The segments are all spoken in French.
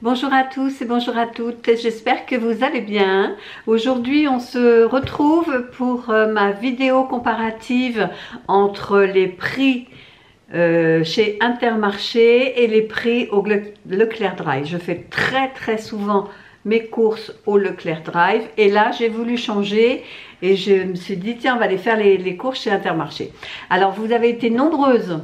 Bonjour à tous et bonjour à toutes, j'espère que vous allez bien. Aujourd'hui on se retrouve pour ma vidéo comparative entre les prix chez Intermarché et les prix au Leclerc Drive. Je fais très souvent mes courses au Leclerc Drive et là j'ai voulu changer et je me suis dit tiens on va aller faire les courses chez Intermarché. Alors vous avez été nombreuses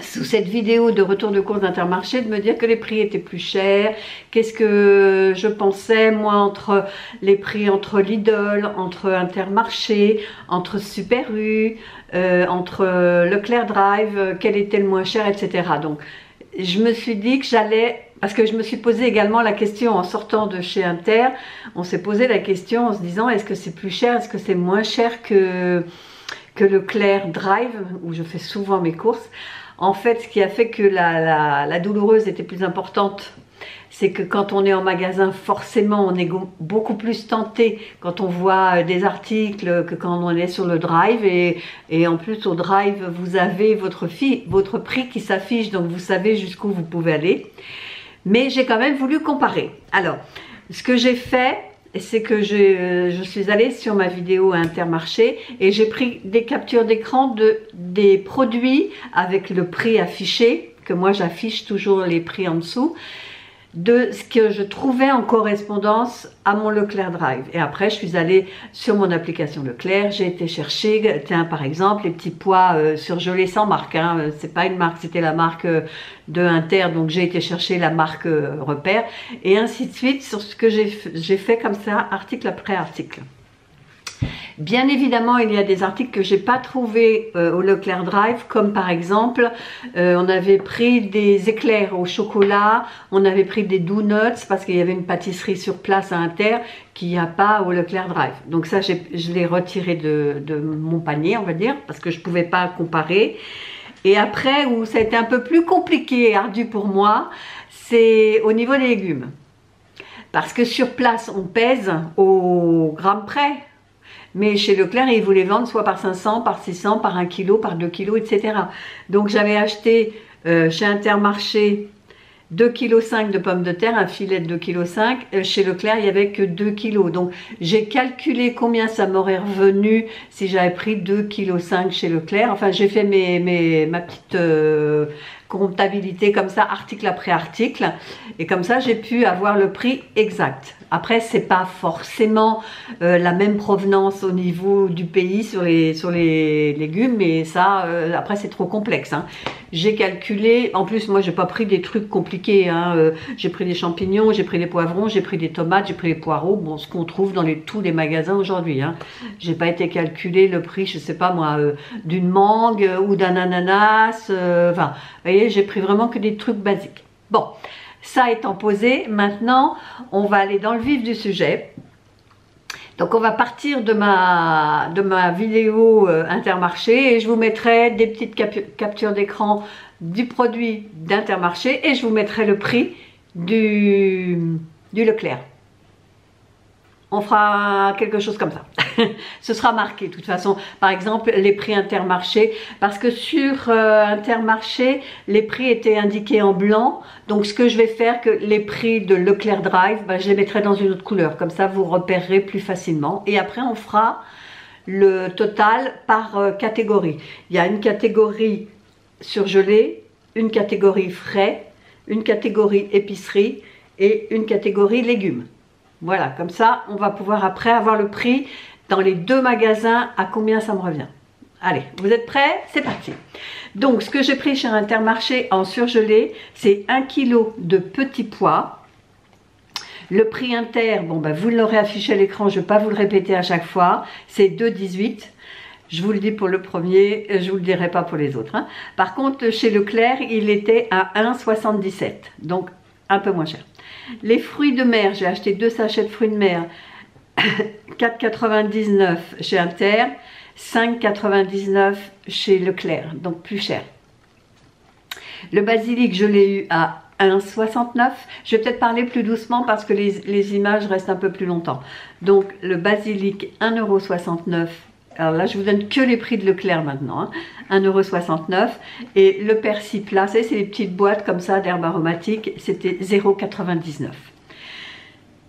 sous cette vidéo de retour de course d'Intermarché de me dire que les prix étaient plus chers. Qu'est-ce que je pensais moi entre les prix entre Lidl, entre Intermarché, entre Super U, entre Leclerc Drive, quel était le moins cher, etc. Donc je me suis dit que j'allais, parce que je me suis posé également la question en sortant de chez Inter, on s'est posé la question en se disant est-ce que c'est plus cher, est-ce que c'est moins cher que Leclerc Drive où je fais souvent mes courses. En fait, ce qui a fait que la douloureuse était plus importante, c'est que quand on est en magasin, forcément, on est beaucoup plus tenté quand on voit des articles que quand on est sur le drive. Et en plus, au drive, vous avez votre prix qui s'affiche, donc vous savez jusqu'où vous pouvez aller. Mais j'ai quand même voulu comparer. Alors, ce que j'ai fait, c'est que je suis allée sur ma vidéo Intermarché et j'ai pris des captures d'écran des produits avec le prix affiché, que moi j'affiche toujours les prix en dessous, de ce que je trouvais en correspondance à mon Leclerc Drive. Et après je suis allée sur mon application Leclerc, j'ai été chercher, tiens par exemple les petits pois surgelés sans marque, hein, c'est pas une marque, c'était la marque de Inter, donc j'ai été chercher la marque repère, et ainsi de suite sur ce que j'ai fait comme ça, article après article. Bien évidemment, il y a des articles que j'ai pas trouvé au Leclerc Drive, comme par exemple, on avait pris des éclairs au chocolat, on avait pris des donuts parce qu'il y avait une pâtisserie sur place à Inter qu'il n'y a pas au Leclerc Drive. Donc ça, je l'ai retiré de mon panier, on va dire, parce que je pouvais pas comparer. Et après, où ça a été un peu plus compliqué et ardu pour moi, c'est au niveau des légumes. Parce que sur place, on pèse au gramme près. Mais chez Leclerc, ils voulaient vendre soit par 500, par 600, par 1 kg, par 2 kg, etc. Donc j'avais acheté chez Intermarché 2,5 kg de pommes de terre, un filet de 2,5 kg. Chez Leclerc, il n'y avait que 2 kg. Donc j'ai calculé combien ça m'aurait revenu si j'avais pris 2,5 kg chez Leclerc. Enfin, j'ai fait ma petite comptabilité comme ça, article après article. Et comme ça, j'ai pu avoir le prix exact. Après, c'est pas forcément la même provenance au niveau du pays sur les légumes, mais ça, après, c'est trop complexe. Hein. J'ai calculé, en plus, moi, j'ai pas pris des trucs compliqués. Hein. J'ai pris des champignons, j'ai pris des poivrons, j'ai pris des tomates, j'ai pris des poireaux, bon, ce qu'on trouve dans tous les magasins aujourd'hui. Hein. J'ai pas été calculer le prix, je sais pas moi, d'une mangue ou d'un ananas. Enfin, vous voyez, j'ai pris vraiment que des trucs basiques. Bon. Ça étant posé, maintenant on va aller dans le vif du sujet. Donc on va partir de ma vidéo Intermarché et je vous mettrai des petites captures d'écran du produit d'Intermarché et je vous mettrai le prix du Leclerc. On fera quelque chose comme ça. Ce sera marqué de toute façon. Par exemple, les prix Intermarché. Parce que sur Intermarché, les prix étaient indiqués en blanc. Donc ce que je vais faire, que les prix de Leclerc Drive, je les mettrai dans une autre couleur. Comme ça, vous repérerez plus facilement. Et après, on fera le total par catégorie. Il y a une catégorie surgelé, une catégorie frais, une catégorie épicerie et une catégorie légumes. Voilà, comme ça, on va pouvoir après avoir le prix dans les deux magasins, à combien ça me revient. Allez, vous êtes prêts? C'est parti. Donc, ce que j'ai pris chez Intermarché en surgelé, c'est 1 kg de petits pois. Le prix Inter, bon, vous l'aurez affiché à l'écran, je ne vais pas vous le répéter à chaque fois, c'est 2,18 €. Je vous le dis pour le premier, je ne vous le dirai pas pour les autres. Hein. Par contre, chez Leclerc, il était à 1,77 €, donc un peu moins cher. Les fruits de mer, j'ai acheté 2 sachets de fruits de mer, 4,99 € chez Inter, 5,99 € chez Leclerc, donc plus cher. Le basilic, je l'ai eu à 1,69 €. Je vais peut-être parler plus doucement parce que les images restent un peu plus longtemps. Donc le basilic, 1,69 € Alors là, je vous donne que les prix de Leclerc maintenant, hein. 1,69 €. Et le persil plat, c'est les petites boîtes comme ça d'herbes aromatiques, c'était 0,99 €.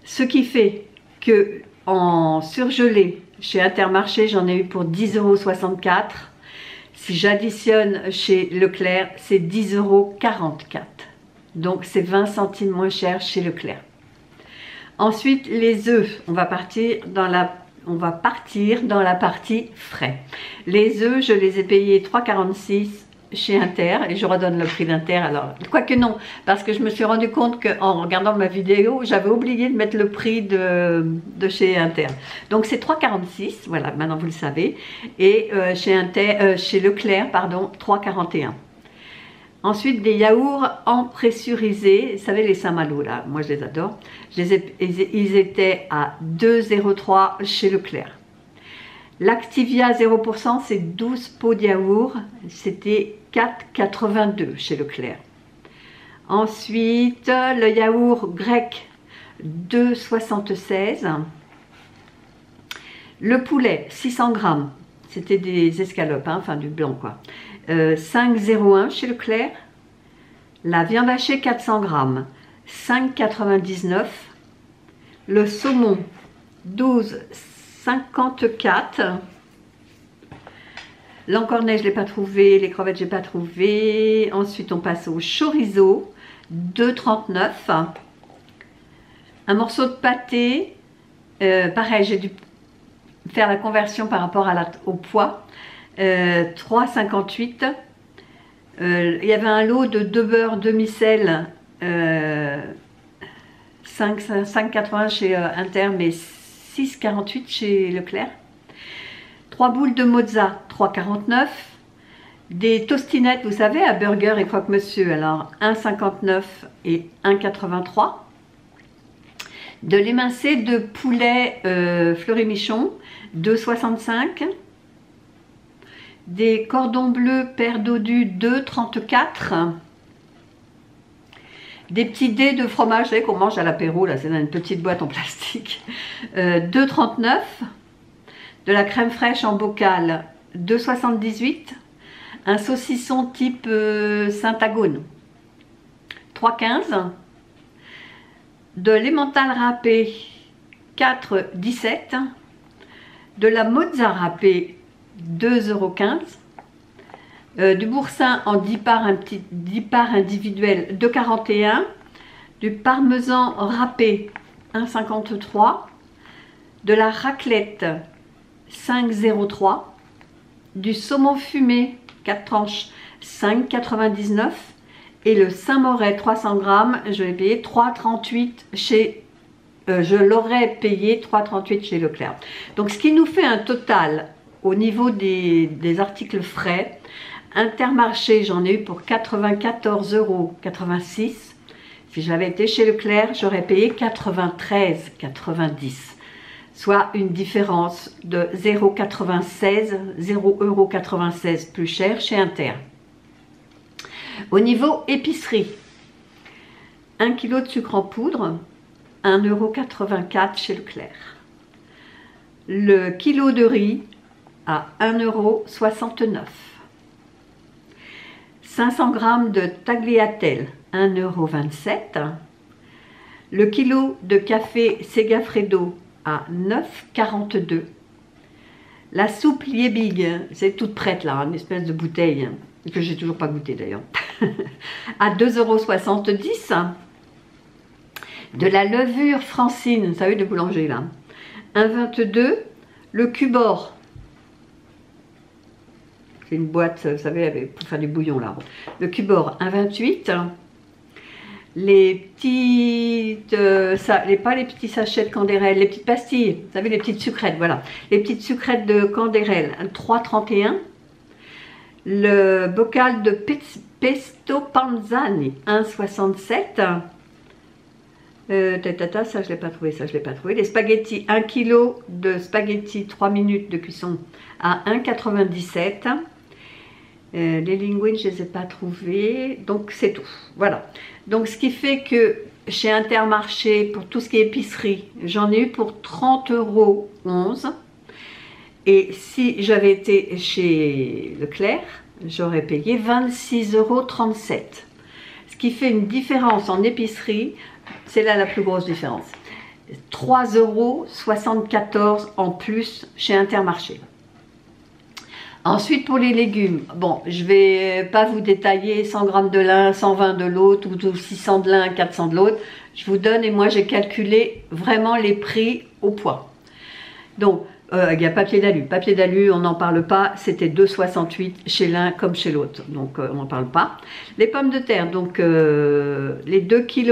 Ce qui fait que en surgelé, chez Intermarché, j'en ai eu pour 10,64 €. Si j'additionne chez Leclerc, c'est 10,44 €. Donc c'est 20 centimes moins cher chez Leclerc. Ensuite, les œufs, on va partir dans la partie frais. Les œufs, je les ai payés 3,46 € chez Inter, et je redonne le prix d'Inter. Alors, quoique non, parce que je me suis rendu compte qu'en regardant ma vidéo, j'avais oublié de mettre le prix de chez Inter. Donc c'est 3,46 €, voilà, maintenant vous le savez, et chez Leclerc, pardon, 3,41 €. Ensuite, des yaourts en pressurisé, vous savez les Saint-Malo là, moi je les adore. Ils étaient à 2,03 € chez Leclerc. L'Activia 0%, c'est 12 pots de yaourt, c'était 4,82 € chez Leclerc. Ensuite, le yaourt grec, 2,76 €. Le poulet, 600 grammes, c'était des escalopes, hein, enfin du blanc quoi. 5,01 € chez Leclerc. La viande hachée 400 grammes, 5,99 €. Le saumon 12,54 €. L'encornet je ne l'ai pas trouvé, les crevettes je n'ai pas trouvé. Ensuite on passe au chorizo, 2,39 €. Un morceau de pâté, pareil j'ai dû faire la conversion par rapport au poids. 3,58 €. Il y avait un lot de 2 beurres demi-sel, 5,80 € chez Inter, mais 6,48 € chez Leclerc. 3 boules de mozza, 3,49 €. Des tostinettes, vous savez, à burger et croque-monsieur, alors 1,59 € et 1,83 €. De l'émincé de poulet Fleury-Michon, 2,65 €. Des cordons bleus père dodu, 2,34 €. Des petits dés de fromage, vous savez qu'on mange à l'apéro, là c'est dans une petite boîte en plastique, 2,39 €. De la crème fraîche en bocal, 2,78 €. Un saucisson type Saint-Agone, 3,15 €. De l'emmental râpé, 4,17 €. De la mozza râpée, 2,15 €. Du boursin en 10 parts, 10 parts individuel, 2,41 €. Du parmesan râpé, 1,53 €. De la raclette, 5,03 €. Du saumon fumé, 4 tranches, 5,99 €. Et le Saint-Moret 300 grammes, je l'ai payé 3,38 € chez je l'aurais payé 3,38 € chez Leclerc. Donc ce qui nous fait un total au niveau des articles frais. Intermarché, j'en ai eu pour 94,86 €. Si j'avais été chez Leclerc, j'aurais payé 93,90 €, soit une différence de 0,96 € plus cher chez Inter. Au niveau épicerie, 1 kg de sucre en poudre, 1,84 € chez Leclerc. Le kilo de riz à 1,69 €. 500 g de tagliatelle, 1,27 €. Le kilo de café Segafredo à 9,42 €. La soupe Liebig, c'est toute prête là, une espèce de bouteille, que j'ai toujours pas goûté d'ailleurs, à 2,70 €. De la levure Francine, vous savez, de boulanger là, 1,22 €. Le Cubor, c'est une boîte, vous savez, pour faire du bouillon là. Le Cubor, 1,28 €. Les petites, pas les petits sachets de Candérel, les petites pastilles, vous savez, les petites sucrètes, voilà. Les petites sucrètes de Candérel, 3,31 €. Le bocal de pesto panzani, 1,67 €. Ça je l'ai pas trouvé, ça je l'ai pas trouvé. Les spaghettis, 1 kg de spaghettis 3 minutes de cuisson à 1,97 €. Les linguines, je ne les ai pas trouvées, donc c'est tout. Voilà. Donc ce qui fait que chez Intermarché, pour tout ce qui est épicerie, j'en ai eu pour 30,11 €. Et si j'avais été chez Leclerc, j'aurais payé 26,37 €. Ce qui fait une différence en épicerie, c'est là la plus grosse différence. 3,74 € en plus chez Intermarché. Ensuite, pour les légumes, bon, je ne vais pas vous détailler 100 g de l'un, 120 de l'autre, ou 600 de l'un, 400 de l'autre. Je vous donne, et moi j'ai calculé vraiment les prix au poids. Donc, il y a papier d'alu. Papier d'alu, on n'en parle pas, c'était 2,68 chez l'un comme chez l'autre. Donc, on n'en parle pas. Les pommes de terre, donc les 2,5 kg,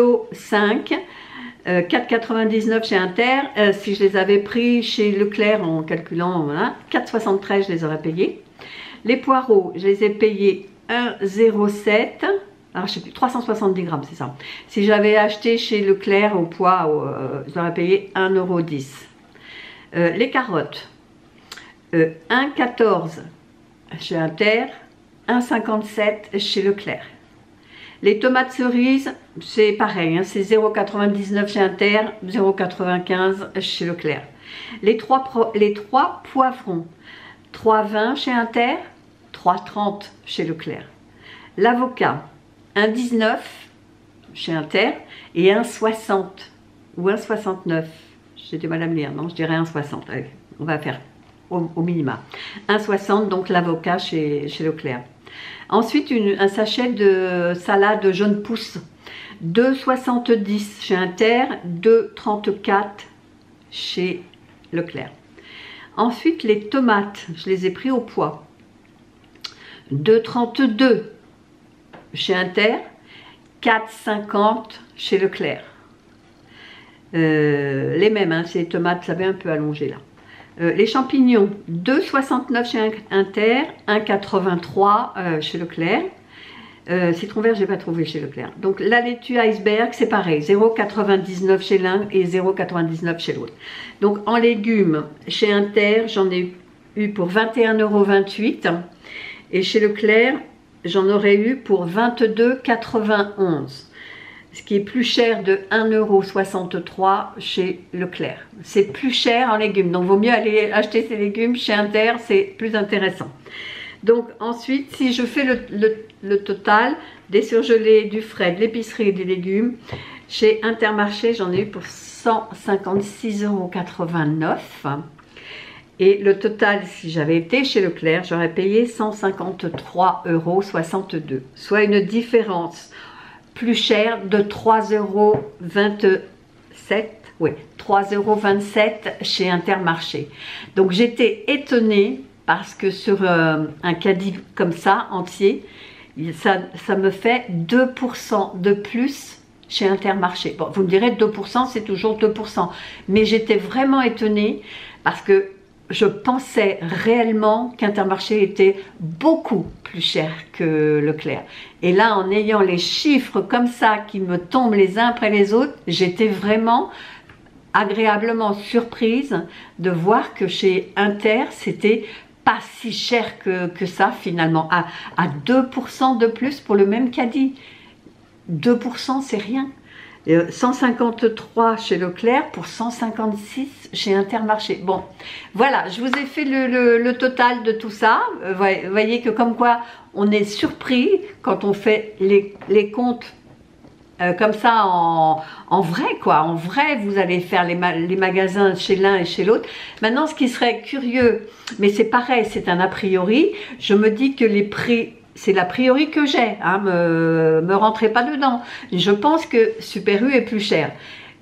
4,99 chez Inter. Si je les avais pris chez Leclerc en calculant, voilà, 4,73 je les aurais payés. Les poireaux, je les ai payés 1,07 €. Alors, je sais plus, 370 grammes, c'est ça. Si j'avais acheté chez Leclerc au poids, j'aurais payé 1,10 €. Les carottes, 1,14 € chez Inter, 1,57 € chez Leclerc. Les tomates cerises, c'est pareil, hein, c'est 0,99 € chez Inter, 0,95 € chez Leclerc. Les trois poivrons, 3,20 € chez Inter, 3,30 € chez Leclerc. L'avocat, 1,19 € chez Inter et 1,60 € ou 1,69 €. J'ai du mal à me lire, non, je dirais 1,60 €. Allez, on va faire au minima. 1,60 € donc l'avocat chez Leclerc. Ensuite, un sachet de salade jaune pousse, 2,70 € chez Inter, 2,34 € chez Leclerc. Ensuite, les tomates, je les ai pris au poids, 2,32 € chez Inter, 4,50 € chez Leclerc. Les mêmes, hein, ces tomates, ça avait un peu allongé là. Les champignons, 2,69 € chez Inter, 1,83 € chez Leclerc. Citron vert, je n'ai pas trouvé chez Leclerc. Donc la laitue iceberg, c'est pareil, 0,99 € chez l'un et 0,99 € chez l'autre. Donc en légumes, chez Inter, j'en ai eu pour 21,28 € et chez Leclerc, j'en aurais eu pour 22,91 €. Ce qui est plus cher de 1,63 € chez Leclerc. C'est plus cher en légumes, donc vaut mieux aller acheter ces légumes chez Inter, c'est plus intéressant. Donc ensuite, si je fais le total des surgelés, du frais, de l'épicerie et des légumes, chez Intermarché, j'en ai eu pour 156,89 €. Et le total, si j'avais été chez Leclerc, j'aurais payé 153,62 €, soit une différence plus cher de 3,27 €, oui, 3,27 € chez Intermarché. Donc j'étais étonnée parce que sur un caddie comme ça, entier, ça me fait 2% de plus chez Intermarché. Bon, vous me direz 2%, c'est toujours 2%. Mais j'étais vraiment étonnée parce que je pensais réellement qu'Intermarché était beaucoup plus cher que Leclerc. Et là, en ayant les chiffres comme ça qui me tombent les uns après les autres, j'étais vraiment agréablement surprise de voir que chez Inter, c'était pas si cher que ça finalement, à 2% de plus pour le même caddie. 2%, c'est rien. 153 chez Leclerc pour 156 chez Intermarché. Bon, voilà, je vous ai fait le total de tout ça. Vous voyez que comme quoi on est surpris quand on fait les comptes comme ça en vrai, quoi. En vrai, vous allez faire les magasins chez l'un et chez l'autre. Maintenant, ce qui serait curieux, mais c'est pareil, c'est un a priori, je me dis que les prix... C'est l'a priori que j'ai, hein, me rentrez pas dedans. Je pense que Super U est plus cher.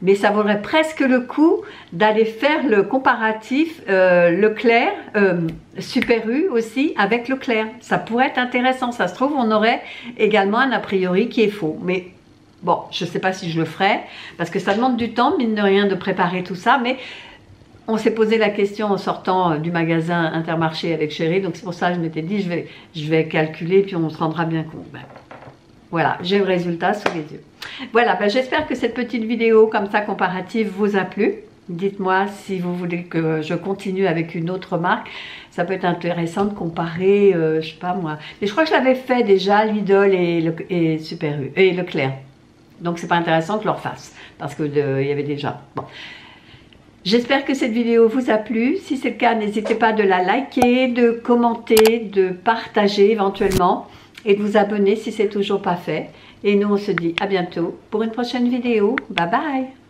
Mais ça vaudrait presque le coup d'aller faire le comparatif Leclerc, Super U aussi avec Leclerc. Ça pourrait être intéressant. Ça se trouve, on aurait également un a priori qui est faux. Mais bon, je ne sais pas si je le ferai, parce que ça demande du temps, mine de rien, de préparer tout ça. Mais on s'est posé la question en sortant du magasin Intermarché avec Chérie, donc c'est pour ça que je m'étais dit je vais calculer puis on se rendra bien compte. Ben, voilà, j'ai le résultat sous les yeux. Voilà, ben, j'espère que cette petite vidéo comme ça comparative vous a plu. Dites-moi si vous voulez que je continue avec une autre marque. Ça peut être intéressant de comparer, je sais pas moi. Mais je crois que je l'avais fait déjà, Lidl et Super U et Leclerc. Donc c'est pas intéressant que je le refasse parce que il y avait déjà. Bon. J'espère que cette vidéo vous a plu. Si c'est le cas, n'hésitez pas de la liker, de commenter, de partager éventuellement et de vous abonner si c'est toujours pas fait. Et nous, on se dit à bientôt pour une prochaine vidéo. Bye bye!